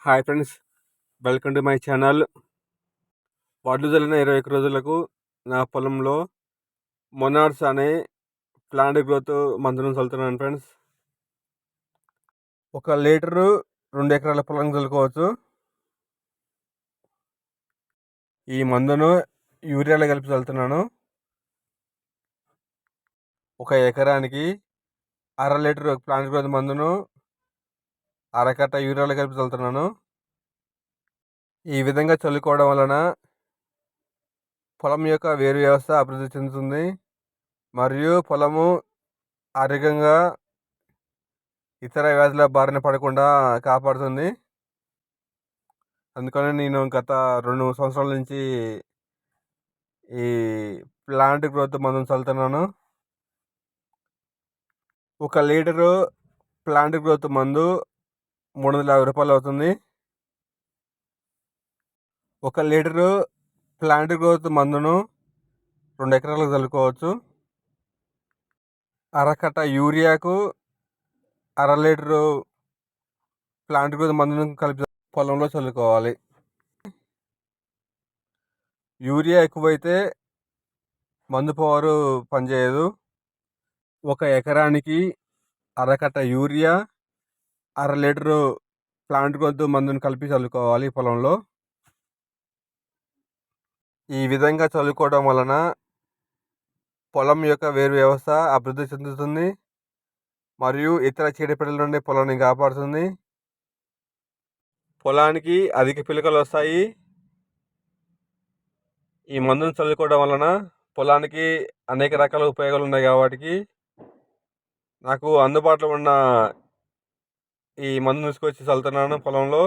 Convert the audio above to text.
Hi friends, welcome to my channel. వడ్లు చల్లిన 21 రోజులకు నా పొలంలో మొనార్స్ అనే ప్లాంట్ గ్రోత్ మందును చల్లుతున్నాను ఫ్రెండ్స్. 1 లీటరు 2 ఎకరాల పొలం చల్లుకోవచ్చు. ఈ మందును యూరియాలో కలిపి చల్లుతున్నాను. 1 ఎకరానికి 1/2 లీటరు ప్లాంట్ గ్రోత్ మందును అరకట్ట యూరియాలో కలిపి చల్లుతున్నాను. ఈ విధంగా చల్లుకోవడం వలన పొలం యొక్క వేరు వ్యవస్థ అభివృద్ధి చెందుతుంది మరియు పొలము ఆరోగ్యంగా ఇతర వ్యాధుల బారిన పడకుండా కాపాడుతుంది. అందుకని నేను గత 2 సంవత్సరాల నుంచి ఈ ప్లాంట్ గ్రోత్ మందును చల్లుతున్నాను. 1 లీటరు ప్లాంట్ గ్రోత్ మందు 350 రూపాయలు అవుతుంది. 1 లీటరు ప్లాంట్ గ్రోత్ మందును 2 ఎకరాలకు చల్లుకోవచ్చు. అరకట్ట యూరియాకు 1/2 లీటరు ప్లాంట్ గ్రోత్ మందును కలిపి పొలంలో చల్లుకోవాలి. యూరియా ఎక్కువైతే మందు పవరు పనిచేయదు. 1 ఎకరానికి అరకట్ట యూరియా 1/2 లీటరు ప్లాంట్ గ్రోత్ మందును కలిపి చల్లుకోవాలి పొలంలో. ఈ విధంగా చల్లుకోవడం వలన పొలం యొక్క వేరు వ్యవస్థ అభివృద్ధి చెందుతుంది మరియు ఇతర చీడపీడల నుండి పొలాన్ని కాపాడుతుంది. పొలానికి అధిక పిలకలు వస్తాయి. ఈ మందును చల్లుకోవడం వలన పొలానికి అనేక రకాల ఉపయోగాలు ఉన్నాయి కాబట్టి నాకు అందుబాటులో ఉన్న ఈ మందును తీసుకొచ్చి చల్లుతున్నాను పొలంలో.